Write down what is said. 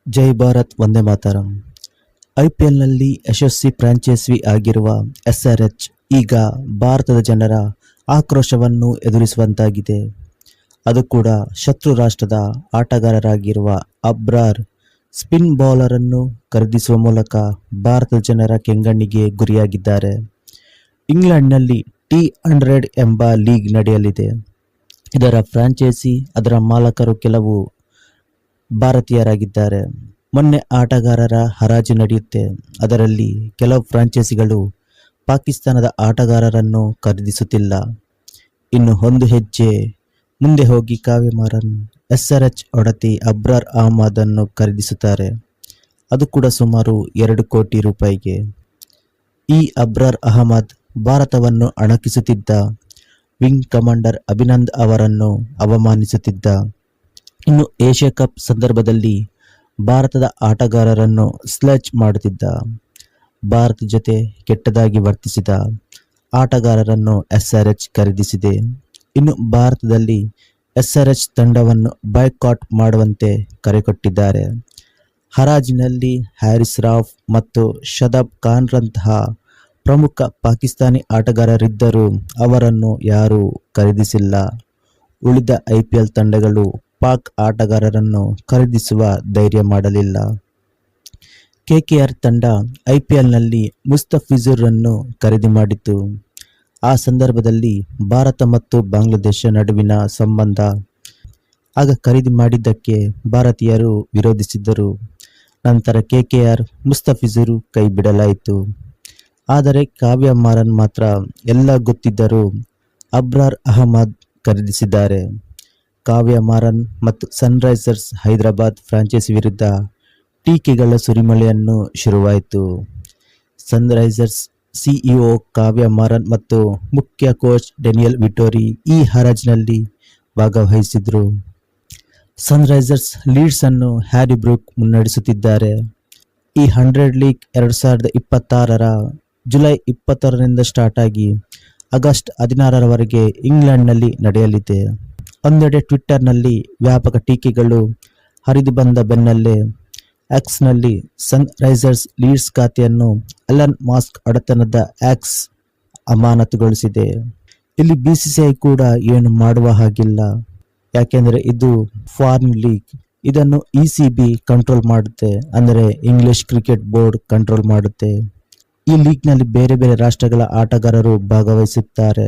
ಜೈ ಭಾರತ್ ವಂದೇ ಮಾತರಂ. ಐಪಿಎಲ್ನಲ್ಲಿ ಯಶಸ್ವಿ franchise ಆಗಿರುವ SRH ಈಗ ಭಾರತದ ಜನರ ಆಕ್ರೋಶವನ್ನು ಎದುರಿಸುವಂತಾಗಿದೆ. ಅದು ಕೂಡ ಶತ್ರು ರಾಷ್ಟ್ರದ ಆಟಗಾರರಾಗಿರುವ ಅಬ್ರಾರ್ ಸ್ಪಿನ್ ಬೌಲರನ್ನು ಖರೀದಿಸುವ ಮೂಲಕ ಭಾರತದ ಜನರ ಕೆಂಗಣ್ಣಿಗೆ ಗುರಿಯಾಗಿದ್ದಾರೆ. ಇಂಗ್ಲೆಂಡ್ನಲ್ಲಿ T100 ಎಂಬ ಲೀಗ್ ನಡೆಯಲಿದೆ. ಇದರ ಫ್ರಾಂಚೈಸಿ ಅದರ ಮಾಲಕರು ಕೆಲವು ಭಾರತೀಯರಾಗಿದ್ದಾರೆ. ಮೊನ್ನೆ ಆಟಗಾರರ ಹರಾಜು ನಡೆಯುತ್ತೆ. ಅದರಲ್ಲಿ ಕೆಲವು ಫ್ರಾಂಚೈಸಿಗಳು ಪಾಕಿಸ್ತಾನದ ಆಟಗಾರರನ್ನು ಖರೀದಿಸುತ್ತಿಲ್ಲ. ಇನ್ನು ಒಂದು ಹೆಜ್ಜೆ ಮುಂದೆ ಹೋಗಿ ಕಾವ್ಯ ಮಾರನ್ ಎಸ್ಆರ್ಎಚ್ ಒಡತಿ ಅಬ್ರಾರ್ ಅಹಮದ್ ಅನ್ನು ಖರೀದಿಸುತ್ತಾರೆ. ಅದು ಕೂಡ ಸುಮಾರು 2 ಕೋಟಿ ರೂಪಾಯಿಗೆ. ಈ ಅಬ್ರಾರ್ ಅಹಮದ್ ಭಾರತವನ್ನು ಅಣಕಿಸುತ್ತಿದ್ದ ವಿಂಗ್ ಕಮಾಂಡರ್ ಅಭಿನಂದನ್ ಅವರನ್ನು ಅವಮಾನಿಸುತ್ತಿದ್ದ. ಇನ್ನು ಏಷ್ಯಾ ಕಪ್ ಸಂದರ್ಭದಲ್ಲಿ ಭಾರತದ ಆಟಗಾರರನ್ನು ಸ್ಲೆಚ್ ಮಾಡುತ್ತಿದ್ದ. ಭಾರತ ಜೊತೆ ಕೆಟ್ಟದಾಗಿ ವರ್ತಿಸಿದ ಆಟಗಾರರನ್ನು ಎಸ್ಆರ್ಎಚ್ ಖರೀದಿಸಿದೆ. ಇನ್ನು ಭಾರತದಲ್ಲಿ ಎಸ್ಆರ್ಎಚ್ ತಂಡವನ್ನು ಬಾಯ್ಕಾಟ್ ಮಾಡುವಂತೆ ಕರೆ ಕೊಟ್ಟಿದ್ದಾರೆ. ಹರಾಜಿನಲ್ಲಿ ಹ್ಯಾರಿಸ್ ರಾಫ್ ಮತ್ತು ಶದಾಬ್ ಖಾನ್ರಂತಹ ಪ್ರಮುಖ ಪಾಕಿಸ್ತಾನಿ ಆಟಗಾರರಿದ್ದರೂ ಅವರನ್ನು ಯಾರೂ ಖರೀದಿಸಿಲ್ಲ. ಉಳಿದ ಐಪಿಎಲ್ ತಂಡಗಳು ಪಾಕ್ ಆಟಗಾರರನ್ನು ಖರೀದಿಸುವ ಧೈರ್ಯ ಮಾಡಲಿಲ್ಲ. ಕೆಕೆಆರ್ ತಂಡ ಐಪಿಎಲ್ನಲ್ಲಿ ಮುಸ್ತಫಿಜುರ್ರನ್ನು ಖರೀದಿ ಮಾಡಿತು. ಆ ಸಂದರ್ಭದಲ್ಲಿ ಭಾರತ ಮತ್ತು ಬಾಂಗ್ಲಾದೇಶ ನಡುವಿನ ಸಂಬಂಧ ಆಗ ಖರೀದಿ ಮಾಡಿದ್ದಕ್ಕೆ ಭಾರತೀಯರು ವಿರೋಧಿಸಿದ್ದರು. ನಂತರ ಕೆಕೆಆರ್ ಮುಸ್ತಫಿಜುರ್ ಕೈ ಬಿಡಲಾಯಿತು. ಆದರೆ ಕಾವ್ಯ ಮಾರನ್ ಮಾತ್ರ ಎಲ್ಲ ಗೊತ್ತಿದ್ದರೂ ಅಬ್ರಾರ್ ಅಹಮದ್ ಖರೀದಿಸಿದ್ದಾರೆ. ಕಾವ್ಯ ಮಾರನ್ ಮತ್ತು ಸನ್ರೈಸರ್ಸ್ ಹೈದರಾಬಾದ್ ಫ್ರಾಂಚೈಸಿ ವಿರುದ್ಧ ಟೀಕೆಗಳ ಸುರಿಮಳೆಯನ್ನು ಶುರುವಾಯಿತು. ಸನ್ರೈಸರ್ಸ್ ಸಿಇಒ ಕಾವ್ಯ ಮಾರನ್ ಮತ್ತು ಮುಖ್ಯ ಕೋಚ್ ಡೇನಿಯಲ್ ವಿಟೋರಿ ಈ ಹರಾಜಿನಲ್ಲಿ ಭಾಗವಹಿಸಿದ್ರು. ಸನ್ರೈಸರ್ಸ್ ಲೀಡ್ಸ್ ಅನ್ನು ಹ್ಯಾರಿ ಬ್ರೂಕ್ ಮುನ್ನಡೆಸುತ್ತಿದ್ದಾರೆ. ಈ 100 ಲೀಗ್ 2026ರ ಜುಲೈ 20ರಿಂದ ಸ್ಟಾರ್ಟ್ ಆಗಿ ಆಗಸ್ಟ್ 16ರವರೆಗೆ ಇಂಗ್ಲೆಂಡ್ನಲ್ಲಿ ನಡೆಯಲಿದೆ. ಒಂದೆಡೆ ಟ್ವಿಟ್ಟರ್ನಲ್ಲಿ ವ್ಯಾಪಕ ಟೀಕೆಗಳು ಹರಿದು ಬಂದ ಬೆನ್ನಲ್ಲೇ ಎಕ್ಸ್ನಲ್ಲಿ ಸನ್ರೈಸರ್ಸ್ ಲೀಡ್ಸ್ ಖಾತೆಯನ್ನು ಎಲನ್ ಮಸ್ಕ್ ಒಡೆತನದ ಎಕ್ಸ್ ಅಮಾನತುಗೊಳಿಸಿದೆ. ಇಲ್ಲಿ ಬಿಸಿಸಿಐ ಕೂಡ ಏನು ಮಾಡುವ ಹಾಗಿಲ್ಲ. ಯಾಕೆಂದರೆ ಇದು ಫಾರಿನ್ ಲೀಗ್. ಇದನ್ನು ಇಸಿಬಿ ಕಂಟ್ರೋಲ್ ಮಾಡುತ್ತೆ, ಅಂದರೆ ಇಂಗ್ಲಿಷ್ ಕ್ರಿಕೆಟ್ ಬೋರ್ಡ್ ಕಂಟ್ರೋಲ್ ಮಾಡುತ್ತೆ. ಈ ಲೀಗ್ನಲ್ಲಿ ಬೇರೆ ಬೇರೆ ರಾಷ್ಟ್ರಗಳ ಆಟಗಾರರು ಭಾಗವಹಿಸುತ್ತಾರೆ.